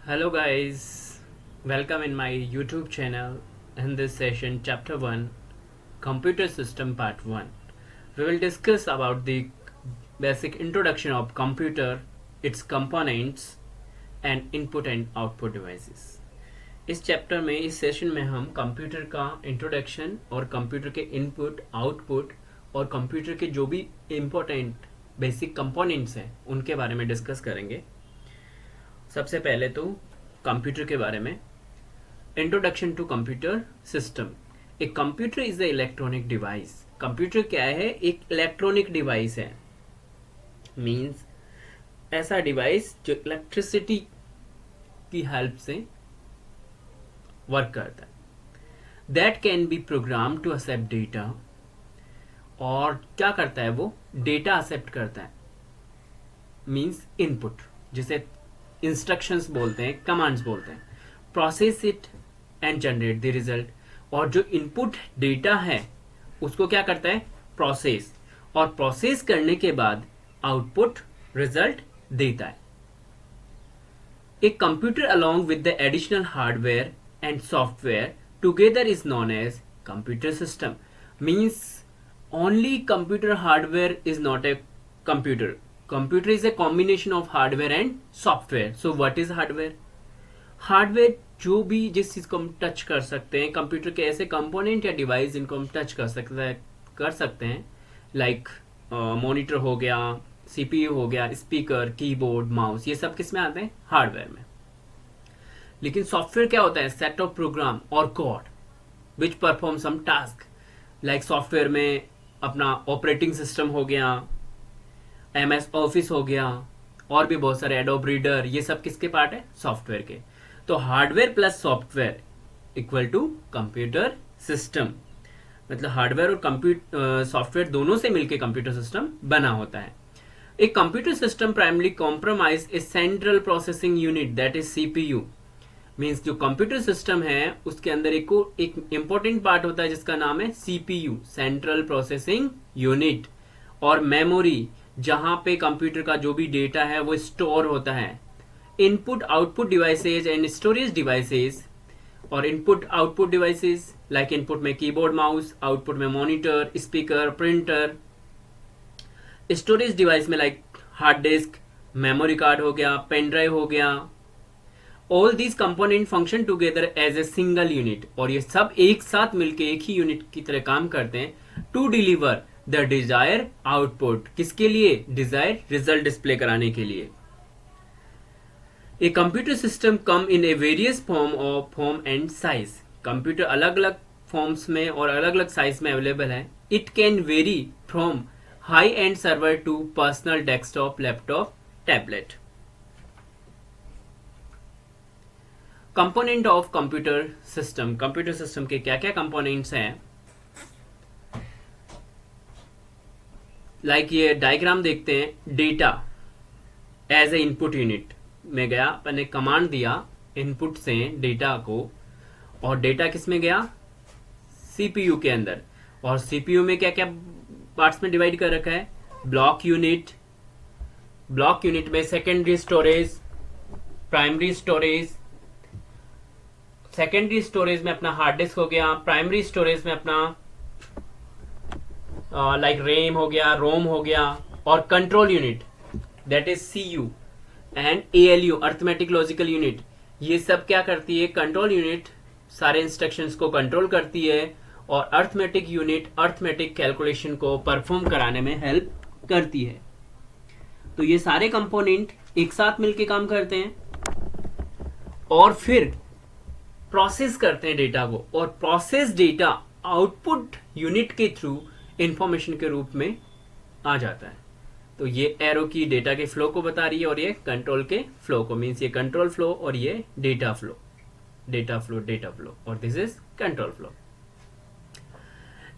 Hello guys, welcome in my YouTube channel. In this session, Chapter 1, Computer System Part 1. We will discuss about the basic introduction of computer, its components and input and output devices. इस chapter में इस session में हम computer का introduction और computer के input output और computer के जो भी इम्पोर्टेंट बेसिक कंपोनेंट्स हैं उनके बारे में डिस्कस करेंगे। सबसे पहले तो कंप्यूटर के बारे में इंट्रोडक्शन टू कंप्यूटर सिस्टम। एक computer is a electronic device. Computer क्या है? एक इलेक्ट्रॉनिक डिवाइस है। मींस ऐसा डिवाइस जो इलेक्ट्रिसिटी की हेल्प से वर्क करता है। That can be program to accept data. और क्या करता है? वो डेटा एक्सेप्ट करता है, मींस इनपुट, जिसे इंस्ट्रक्शंस बोलते हैं, कमांड्स बोलते हैं। Process it and generate the result. और जो इनपुट डेटा है उसको क्या करता है? प्रोसेस। और प्रोसेस करने के बाद आउटपुट रिजल्ट देता है। एक computer along with the additional hardware and software together is known as computer system. Means only computer hardware is not a computer. Computer is a combination of hardware and software. So what is hardware? Hardware जो भी जिस चीज को हम touch कर सकते हैं, computer के ऐसे कंपोनेंट या डिवाइस जिनको हम टच कर सकते हैं, लाइक मॉनिटर हो गया, सीपीयू हो गया, स्पीकर, कीबोर्ड, माउस, ये सब किस में आते हैं? हार्डवेयर में। लेकिन सॉफ्टवेयर क्या होता है? सेट ऑफ प्रोग्राम और code which perform some task. Like software में अपना ऑपरेटिंग सिस्टम हो गया, MS ऑफिस हो गया, और भी बहुत सारे एडोब रीडर, ये सब किसके पार्ट है? सॉफ्टवेयर के। तो hardware plus software equal to computer system. मतलब हार्डवेयर और सॉफ्टवेयर दोनों से मिलकर कंप्यूटर सिस्टम बना होता है। एक computer system primary compromise a central processing unit that is CPU. Means जो कंप्यूटर सिस्टम है उसके अंदर एक इंपॉर्टेंट पार्ट होता है जिसका नाम है सीपीयू, सेंट्रल प्रोसेसिंग यूनिट, और मेमोरी, जहां पे कंप्यूटर का जो भी डेटा है वो स्टोर होता है। Input output devices and storage devices. और input output devices like input में कीबोर्ड, माउस, आउटपुट में monitor, speaker, printer. Storage device में like hard disk, memory card हो गया, पेन ड्राइव हो गया। All these component function together as a single unit. और ये सब एक साथ मिलकर एक ही यूनिट की तरह काम करते हैं to deliver the desire output. किसके लिए? डिजायर रिजल्ट डिस्प्ले कराने के लिए। A computer system come in a various form and size. Computer अलग अलग फॉर्म्स में और अलग अलग साइज में अवेलेबल है। It can vary from high end server to personal desktop, laptop, tablet. Component of computer system. Computer system के क्या क्या कंपोनेंट्स हैं? लाइक ये डायग्राम देखते हैं। Data as a input unit में गया, मैंने कमांड दिया इनपुट से डेटा को, और डेटा किस में गया? सीपीयू के अंदर। और सीपीयू में क्या क्या पार्ट्स में डिवाइड कर रखा है? Block unit. ब्लॉक यूनिट में secondary storage, primary storage. Secondary storage में अपना हार्ड डिस्क हो गया, प्राइमरी स्टोरेज में अपना लाइक रैम हो गया, रोम हो गया, और control unit that is CU and ALU, arithmetic logical unit. ये सब क्या करती है? कंट्रोल यूनिट सारे इंस्ट्रक्शंस को कंट्रोल करती है, और अर्थमेटिक यूनिट अर्थमेटिक कैलकुलेशन को परफॉर्म कराने में हेल्प करती है। तो ये सारे कंपोनेंट एक साथ मिलकर काम करते हैं और फिर प्रोसेस करते हैं डेटा को, और प्रोसेस डेटा आउटपुट यूनिट के थ्रू इंफॉर्मेशन के रूप में आ जाता है। तो ये एरो की डेटा के फ्लो को बता रही है, और ये कंट्रोल के फ्लो को। मीन्स ये कंट्रोल फ्लो और ये data flow, data flow, data flow, और this is control flow.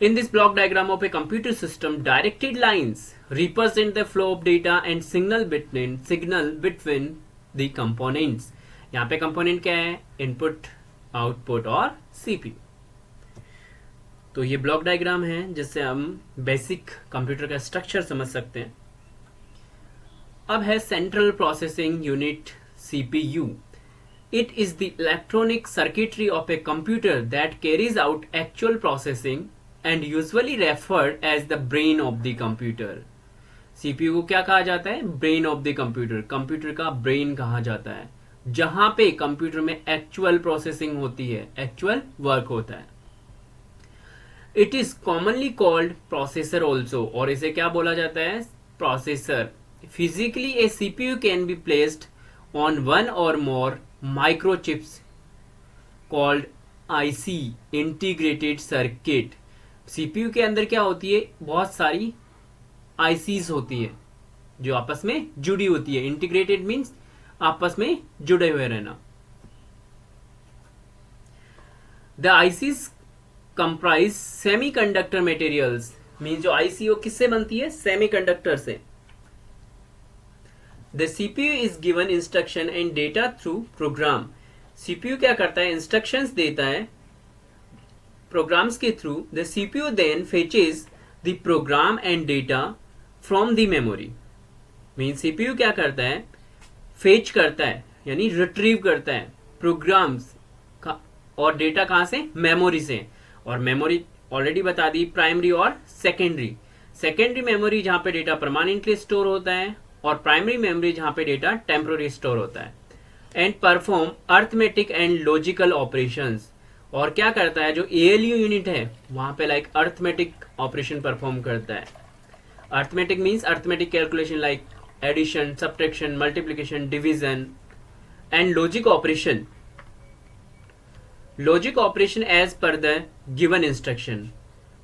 In this block diagram of a computer system, directed lines represent the flow of data and signal between the components. यहाँ पे component क्या है? Input, output और CPU. तो ये block diagram है जिससे हम बेसिक कंप्यूटर का स्ट्रक्चर समझ सकते हैं। अब है central processing unit, CPU. It is the electronic circuitry of a computer that carries out actual processing and usually referred as the brain of the computer. CPU को क्या कहा जाता है? Brain of the computer. Computer का brain कहा जाता है, जहां पे कंप्यूटर में एक्चुअल प्रोसेसिंग होती है, एक्चुअल वर्क होता है. It is commonly called processor also, और इसे क्या बोला जाता है? Processor. Physically a CPU can be placed on one or more microchips called IC, integrated circuit. CPU के अंदर क्या होती है? बहुत सारी आईसीज होती है जो आपस में जुड़ी होती है. इंटीग्रेटेड मीन्स आपस में जुड़े हुए रहना. The ICs comprise semiconductor materials. Means जो आईसी वो किससे बनती है? सेमीकंडक्टर से. The CPU is given instruction and data through program. CPU क्या करता है? इंस्ट्रक्शंस देता है प्रोग्राम्स के through. The CPU then fetches the program and data from the memory. Mean CPU क्या करता है? फेच करता है, यानी रिट्रीव करता है प्रोग्राम्स का और डेटा कहां से? मेमोरी से. और मेमोरी ऑलरेडी बता दी, प्राइमरी और सेकेंडरी. सेकेंडरी मेमोरी जहां पे डेटा परमानेंटली स्टोर होता है, और प्राइमरी मेमोरी जहां पे डेटा टेम्पोररी स्टोर होता है. And perform arithmetic and logical operations. और क्या करता है? जो एएलयू यूनिट है वहां पे लाइक अर्थमेटिक ऑपरेशन परफॉर्म करता है. Arithmetic means arithmetic calculation like addition, subtraction, multiplication, division. And logic operation, logic operation as per the given instruction.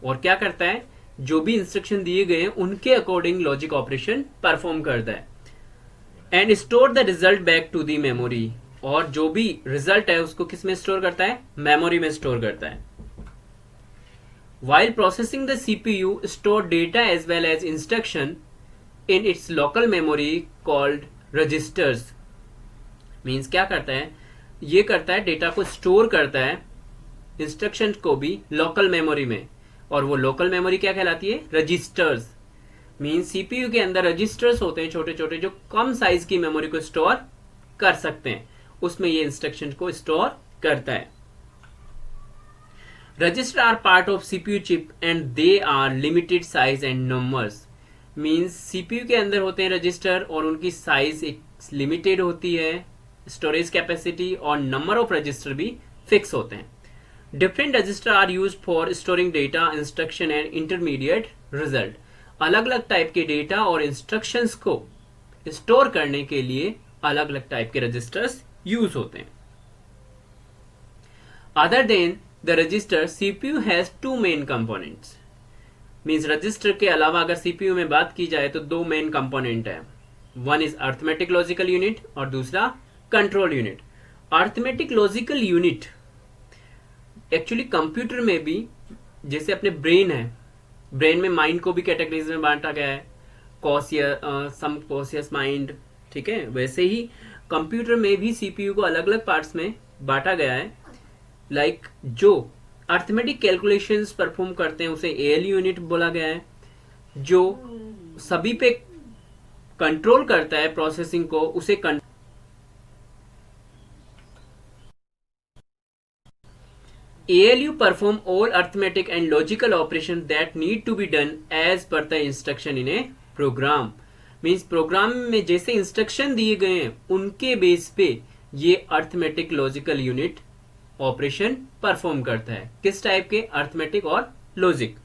और क्या करता है? जो भी इंस्ट्रक्शन दिए गए हैं उनके अकॉर्डिंग लॉजिक ऑपरेशन परफॉर्म करता है. And store the result back to the memory. और जो भी रिजल्ट है उसको किस में स्टोर करता है? मेमोरी में स्टोर करता है. While processing, the CPU store data as well as instruction in its local memory called registers. Means क्या करता है? ये करता है डेटा को स्टोर करता है, इंस्ट्रक्शन को भी लोकल मेमोरी में. और वो लोकल मेमोरी क्या कहलाती है? रजिस्टर्स. मीन्स सीपीयू के अंदर रजिस्टर्स होते हैं छोटे छोटे, जो कम साइज की मेमोरी को स्टोर कर सकते हैं. उसमें ये इंस्ट्रक्शन को स्टोर करता है. Register are part of CPU chip and they are limited size and numbers. Means CPU के अंदर होते हैं रजिस्टर और उनकी साइज एक लिमिटेड होती है, स्टोरेज कैपेसिटी और नंबर ऑफ रजिस्टर भी फिक्स होते हैं. Different register are used for storing data, instruction and intermediate result. अलग अलग टाइप के डेटा और इंस्ट्रक्शंस को स्टोर करने के लिए अलग अलग टाइप के रजिस्टर्स यूज होते हैं. Other than the register, CPU has two main components. Means register के अलावा अगर सीपीयू में बात की जाए तो दो मेन कंपोनेंट है. One is arithmetic logical unit और दूसरा control unit. Arithmetic logical unit actually computer में भी, जैसे अपने ब्रेन है, ब्रेन में माइंड को भी कैटेगरीज में बांटा गया है, सम कॉशियस माइंड, ठीक है, वैसे ही कंप्यूटर में भी सीपीयू को अलग अलग पार्ट्स में बांटा गया है. लाइक जो अर्थमेटिक कैलकुलेशंस परफॉर्म करते हैं उसे एएलयू यूनिट बोला गया है. जो सभी पे कंट्रोल करता है प्रोसेसिंग को, उसे ALU perform all arithmetic and logical operation that need to be done as per the instruction in a program. Means program में जैसे इंस्ट्रक्शन दिए गए हैं उनके बेस पे ये arithmetic logical unit operation perform करता है. किस टाइप के? अर्थमेटिक और logic.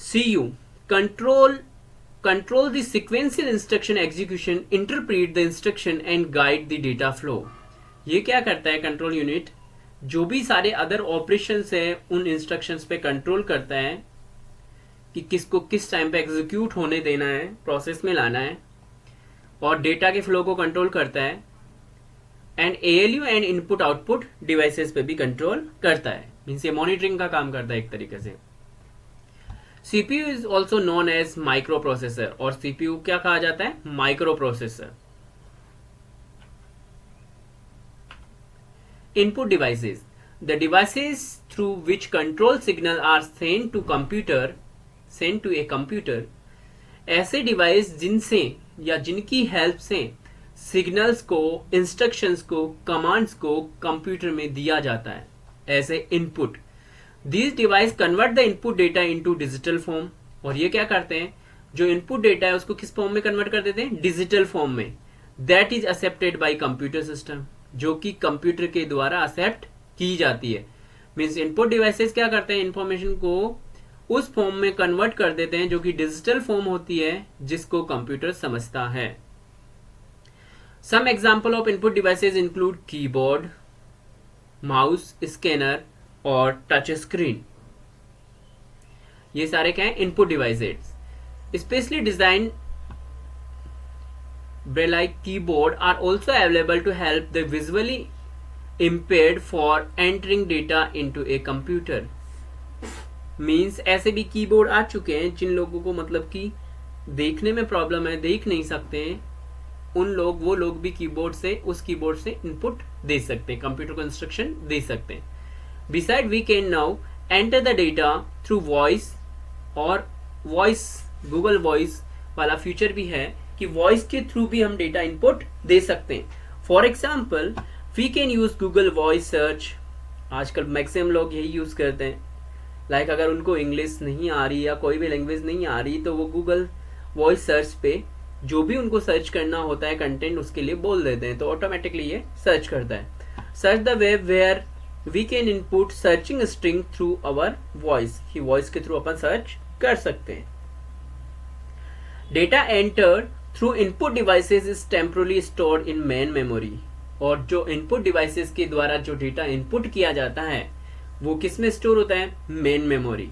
CU control the sequential instruction execution, interpret the instruction and guide the data flow. ये क्या करता है? कंट्रोल यूनिट जो भी सारे अदर ऑपरेशंस है उन इंस्ट्रक्शंस पे कंट्रोल करता है कि किसको किस टाइम पे एग्जीक्यूट होने देना है, प्रोसेस में लाना है, और डेटा के फ्लो को कंट्रोल करता है. And ALU and input output devices पे भी कंट्रोल करता है. मीन्स ये मॉनिटरिंग का काम करता है एक तरीके से. CPU is also known as micro processor, और CPU क्या कहा जाता है? Micro processor. Input devices, the devices through which control signal are sent to a computer. ऐसे डिवाइस जिनसे या जिनकी हेल्प से सिग्नल्स को, इंस्ट्रक्शंस को, कमांड्स को कंप्यूटर में दिया जाता है as a input. These device convert the input data into digital form. और ये क्या करते हैं, जो इनपुट डेटा है उसको किस फॉर्म में कन्वर्ट कर देते हैं, डिजिटल फॉर्म में. That is accepted by computer system, जो कि कंप्यूटर के द्वारा एक्सेप्ट की जाती है. मीन्स इनपुट डिवाइसेस क्या करते हैं, इंफॉर्मेशन को उस फॉर्म में कन्वर्ट कर देते हैं जो कि डिजिटल फॉर्म होती है, जिसको कंप्यूटर समझता है. Some example of input devices include keyboard, mouse, scanner और टच स्क्रीन. ये सारे क्या है, input devices. Specially design like keyboard are also available to help the visually impaired for entering data into a computer. Means ऐसे भी keyboard आ चुके हैं जिन लोगों को मतलब कि देखने में प्रॉब्लम है, देख नहीं सकते हैं, वो लोग भी उस कीबोर्ड से इनपुट दे सकते हैं, कंप्यूटर को इंस्ट्रक्शन दे सकते हैं. Beside we can now enter the data through voice, और वॉइस, गूगल वॉइस वाला फीचर भी है कि वॉइस के थ्रू भी हम डेटा इनपुट दे सकते हैं. For example we can use Google voice search. आजकल मैक्सिमम लोग यही यूज करते हैं. लाइक अगर उनको इंग्लिश नहीं आ रही या कोई भी लैंग्वेज नहीं आ रही, तो वो गूगल वॉइस सर्च पे जो भी उनको सर्च करना होता है कंटेंट, उसके लिए बोल देते हैं, तो ऑटोमेटिकली ये सर्च करता है. Search the web where we can input searching string through our voice, कि वॉइस के थ्रू अपन सर्च कर सकते हैं. Data enter through input devices is temporally stored in main memory. और जो इनपुट डिवाइसेस के द्वारा जो डेटा इनपुट किया जाता है वो किस में स्टोर होता है, मेन मेमोरी.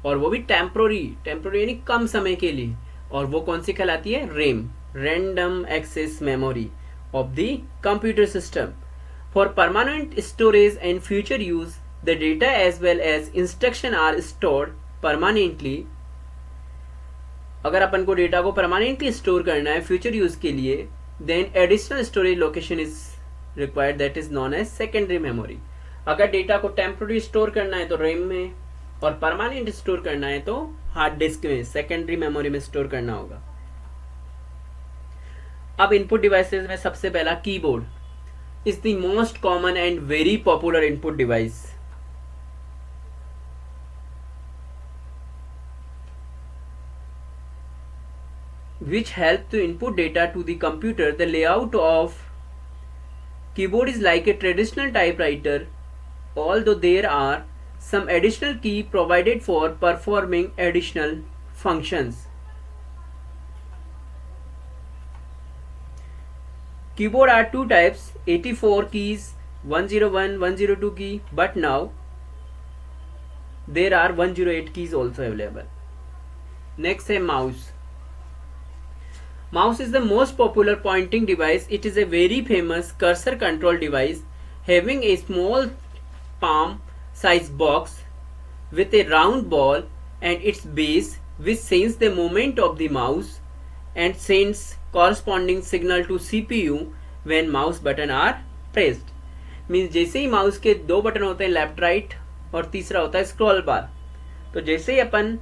और वो भी टेम्पोररी यानी कम समय के लिए. और वो कौन सी कहलाती है, RAM, random access memory of the computer system. For permanent storage and future use the data as well as instruction are stored permanently. अगर अपन को डेटा को परमानेंटली स्टोर करना है फ्यूचर यूज के लिए, then additional storage location is required, that is known as secondary memory. अगर data को टेम्पोररी स्टोर करना है तो रैम में, और परमानेंट स्टोर करना है तो हार्ड डिस्क में, सेकेंडरी मेमोरी में स्टोर करना होगा. अब इनपुट डिवाइसेस में सबसे पहला keyboard is the most common and very popular input device. which help to input data to the computer. The layout of keyboard is like a traditional typewriter, although there are some additional key provided for performing additional functions. Keyboard are two types, 84 keys, 101, 102 key, but now there are 108 keys also available. Next है mouse. Mouse is the most popular pointing device. It is a very famous cursor control device having a small palm size box with a round ball and its base, which senses the movement of the mouse and sends corresponding signal to CPU when mouse button are pressed. Means जैसे ही mouse के दो button होते हैं, left right, और तीसरा होता है scroll बार, तो जैसे ही अपन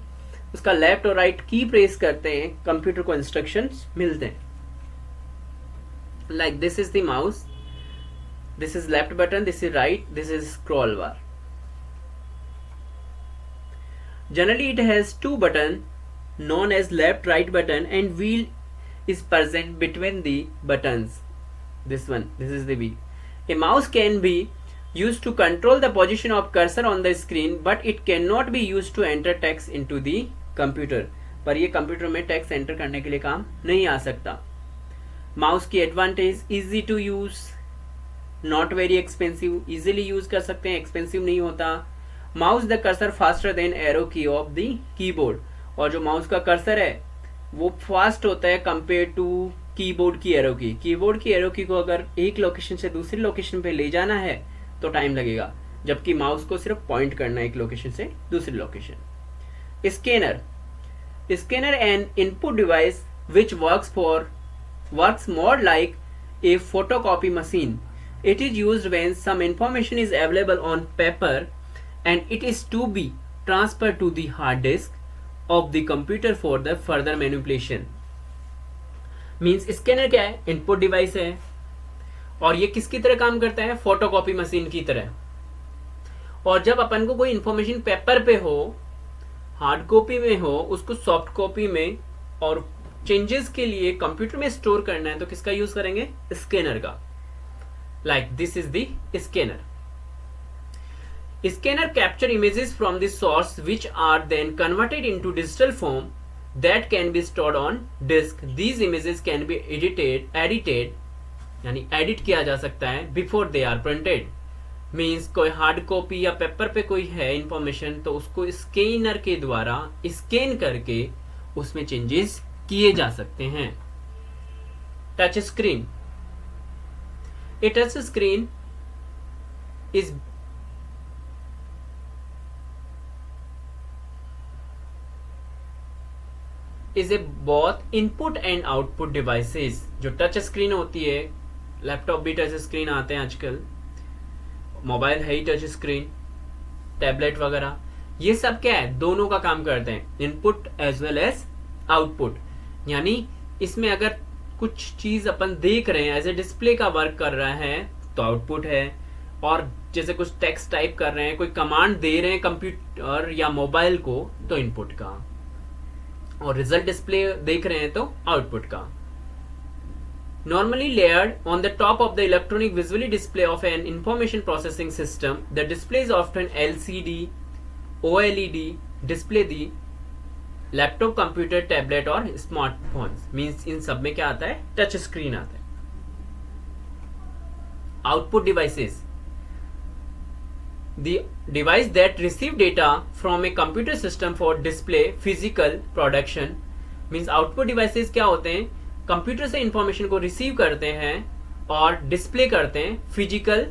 उसका लेफ्ट और राइट की प्रेस करते हैं, कंप्यूटर को इंस्ट्रक्शंस मिलते हैं. Like this is the mouse, this is left button, this is right, this is scroll bar. Generally it has two button known as left right button and wheel is present between the buttons. This is the wheel. A mouse can be used to control the position of cursor on the screen, but it cannot be used to enter text into the computer. पर ये computer में text enter करने के लिए काम नहीं आ सकता. Mouse की advantage, easy to use, not very expensive, easily use कर सकते हैं, एक्सपेंसिव नहीं होता. Mouse the cursor faster than arrow key of the keyboard. और जो माउस का कर्सर है वो फास्ट होता है कंपेयर टू कीबोर्ड की एरो की. कीबोर्ड की एरो की को अगर एक लोकेशन से दूसरी लोकेशन पे ले जाना है तो टाइम लगेगा, जबकि माउस को सिर्फ पॉइंट करना है एक लोकेशन से दूसरी location. Scanner an input device which works more like a photocopy machine. It is used when some information is available on paper and it is to be transferred to the hard disk of the computer for the further manipulation. Means scanner क्या है, input device है, और ये किसकी तरह काम करता है, फोटोकॉपी मशीन की तरह। और जब अपन को कोई इंफॉर्मेशन पेपर पे हो, हार्ड कॉपी में हो, उसको सॉफ्ट कॉपी में और चेंजेस के लिए कंप्यूटर में स्टोर करना है, तो किसका यूज करेंगे, स्कैनर का। Like this is the scanner. Scanner capture images from the source which are then converted into digital form that can be stored on disk. These images can be edited यानी edit किया जा सकता है before they are printed. Means कोई hard copy या paper पे कोई है इंफॉर्मेशन, तो उसको स्कैनर के द्वारा स्कैन करके उसमें चेंजेस किए जा सकते हैं। Touch screen. A touch screen is A both input and output devices. जो टच स्क्रीन होती है, लैपटॉप भी टच स्क्रीन आते हैं आजकल, मोबाइल है ही टच स्क्रीन, टैबलेट वगैरह, ये सब क्या है, दोनों का काम करते हैं, input as well as output. यानी इसमें अगर कुछ चीज अपन देख रहे हैं, एज ए डिस्प्ले का वर्क कर रहा है तो आउटपुट है, और जैसे कुछ टेक्स्ट टाइप कर रहे हैं, कोई कमांड दे रहे हैं कंप्यूटर या मोबाइल को, तो इनपुट का, और रिजल्ट डिस्प्ले देख रहे हैं तो आउटपुट का। Normally layered on the top of the electronic visually display of an information processing system, the display is often LCD, OLED display the laptop, computer, tablet और स्मार्टफोन्स। मींस इन सब में क्या आता है, टच स्क्रीन आता है। Output devices, the device that receive data from a computer system for display physical production। Means output devices क्या होते हैं, कंप्यूटर से इंफॉर्मेशन को रिसीव करते हैं और डिस्प्ले करते हैं फिजिकल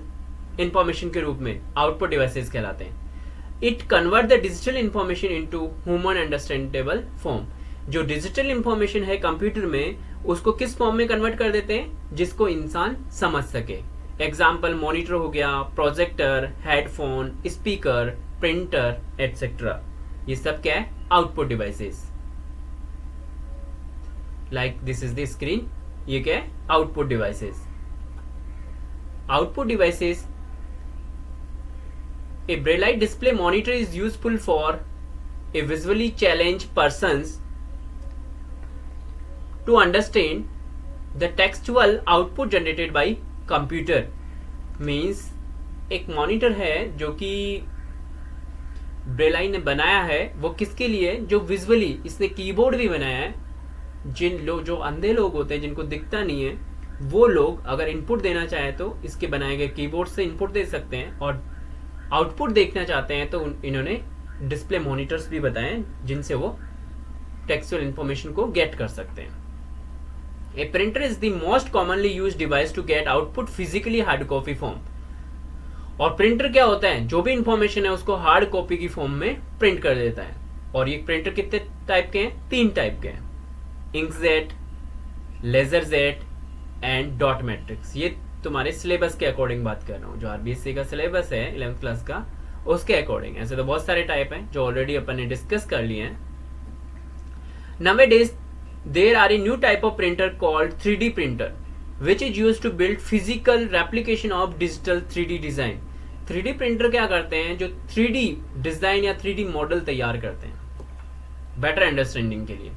इंफॉर्मेशन के रूप में, आउटपुट डिवाइसेस कहलाते हैं। It convert the digital information into human understandable form. जो डिजिटल इंफॉर्मेशन है कंप्यूटर में, उसको किस फॉर्म में कन्वर्ट कर देते हैं, जिसको इंसान समझ सके। एग्जाम्पल मॉनिटर हो गया, projector, headphone, speaker, printer etcetera, ये सब क्या है, output devices. Like this is the screen, ये क्या है, output devices. Output devices, a braille light display monitor is useful for a visually challenge persons to understand the textual output generated by computer. Means एक monitor है जो कि ब्रेलाई ने बनाया है, वो किसके लिए, जो विजुअली, इसने कीबोर्ड भी बनाया है, जिन लोग, जो अंधे लोग होते हैं, जिनको दिखता नहीं है, वो लोग अगर इनपुट देना चाहे तो इसके बनाए गए कीबोर्ड से इनपुट दे सकते हैं, और आउटपुट देखना चाहते हैं तो इन्होंने डिस्प्ले मॉनिटर्स भी बताए जिनसे वो टेक्सचुअल इंफॉर्मेशन को गेट कर सकते हैं। A printer is the most commonly used device to get output physically hard copy form। और प्रिंटर क्या होता है, जो भी इंफॉर्मेशन है उसको हार्ड कॉपी की फॉर्म में प्रिंट कर देता है। और ये प्रिंटर कितने टाइप के हैं, 3 टाइप के हैं, inkjet, LaserJet and dot matrix. ये तुम्हारे सिलेबस के अकॉर्डिंग बात कर रहा हूँ, जो आरबीएससी का सिलेबस है 11th क्लास का, उसके अकॉर्डिंग। ऐसे तो बहुत सारे टाइप हैं जो ऑलरेडी अपन ने डिस्कस कर लिए हैं। Nowadays there are a new type of printer called 3D printer which is used to build physical replication of digital 3D design। 3D printer क्या करते हैं, जो 3D डिजाइन या 3D मॉडल तैयार करते हैं बेटर अंडरस्टैंडिंग के लिए।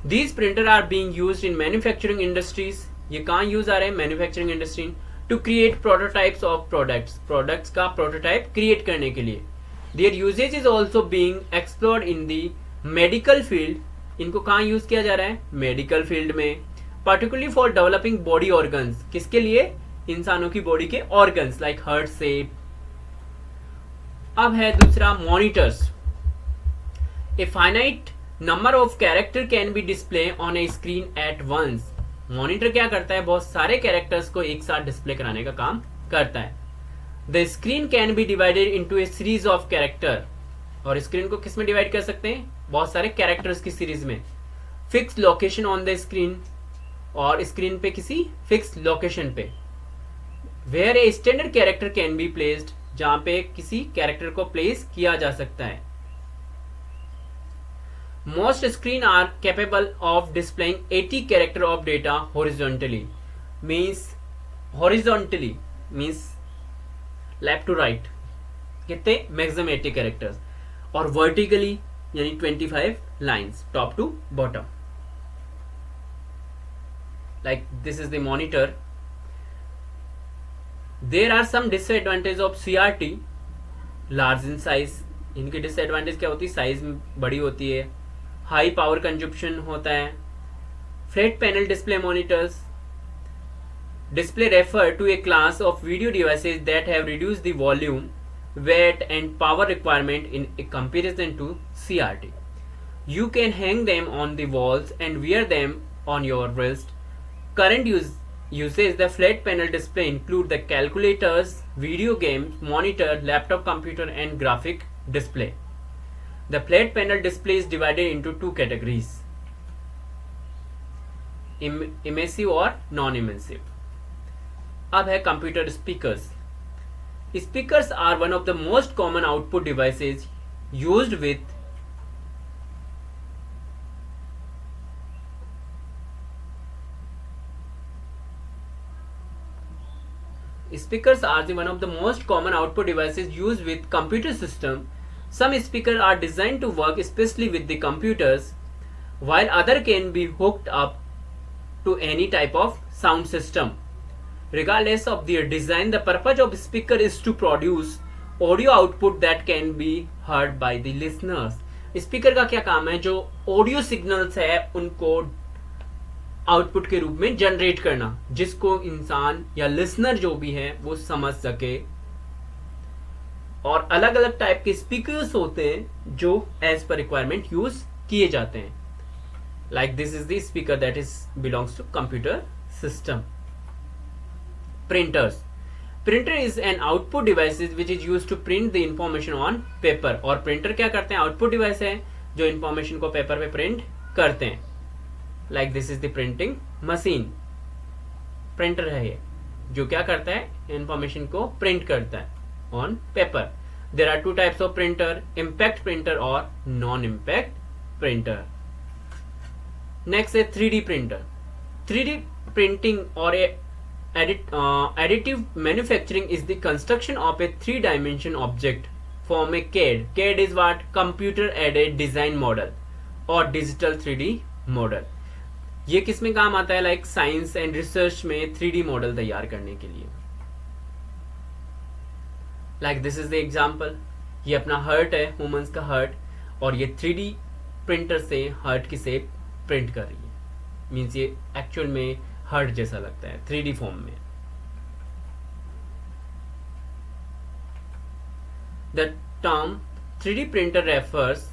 These printer are being used in manufacturing industries। ये कहाँ यूज आ रहे हैं, manufacturing industry. To create prototypes of products का प्रोटोटाइप क्रिएट करने के लिए। Their usages is also being explored in the medical field. इनको कहाँ यूज किया जा रहा है, मेडिकल फील्ड में, particularly for developing body organs. किसके लिए, इंसानों की बॉडी के ऑर्गन्स लाइक हार्ट शेप। अब है दूसरा monitors. A finite number of character can be display on a screen at once. Monitor क्या करता है, बहुत सारे कैरेक्टर्स को एक साथ डिस्प्ले कराने का काम करता है। The screen can be divided into A series of character. और स्क्रीन को किस में डिवाइड कर सकते हैं, बहुत सारे कैरेक्टर्स की सीरीज में। Fix location on the screen, और स्क्रीन पे किसी फिक्स लोकेशन पे। Where a standard character can be placed, जहां पे किसी कैरेक्टर को प्लेस किया जा सकता है। Most screen are capable of displaying 80 character of data horizontally. Horizontally means left to right कितने मैक्सिमम 80 कैरेक्टर्स, और वर्टिकली यानी 25 lines top to bottom. Like this is the monitor. There are some disadvantage of CRT, large in size. इनकी disadvantage क्या होती है? Size बड़ी होती है, हाई पावर कंजप्शन होता है. Flat panel display monitors. Display refer to a class of video devices that have reduced the volume, weight and power requirement in a comparison to CRT. You can hang them on the walls and wear them on your wrist. Current uses the flat panel display include the calculators, video games, monitor, laptop computer and graphic display. The flat panel display is divided into two categories: immersive or non-immersive. अब है computer speakers. Speakers are one of the most common output devices used with speakers are the one of the most common output devices used with computer system. Some speakers are designed to work especially with the computers, while other can be hooked up to any type of sound system. Regardless of their design, the purpose of speaker is to produce audio output that can be heard by the listeners. Speaker का क्या काम है? जो audio signals है उनको output के रूप में जनरेट करना, जिसको इंसान या लिसनर जो भी है वो समझ सके. और अलग अलग टाइप के स्पीकर्स होते हैं जो एज पर रिक्वायरमेंट यूज किए जाते हैं. Like this is the speaker that is belongs to computer system. Printers. Printer is an output device which is used to print the information on paper. और printer क्या करते हैं? Output device है जो information को पेपर पे print करते हैं. Like this is the printing machine. Printer है ये जो क्या करता है? इंफॉर्मेशन को प्रिंट करता है on paper. There are two types of printer, impact printer और नॉन इम्पैक्ट प्रिंटर. नेक्स्ट है 3D printer. 3D printing or additive manufacturing is the construction of a three-dimension object from a CAD. CAD is what? Computer aided design model और digital 3D model. ये किस में काम आता है? Like science and research में 3D model तैयार करने के लिए. Like this is the example. ये अपना हर्ट है, ह्यूमंस का हर्ट, और ये 3D प्रिंटर से हर्ट की शेप प्रिंट कर रही है. मीन्स ये एक्चुअल में हर्ट जैसा लगता है 3D फॉर्म में. The term 3D printer refers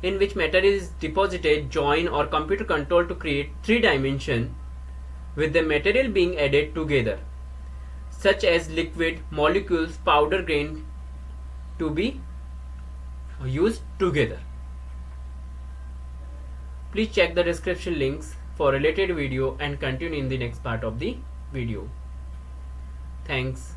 in which matter is deposited, joined or computer controlled to create 3 dimension with the material being added together, such as liquid, molecules, powder, grain to be used together. Please check the description links for related video and continue in the next part of the video. Thanks.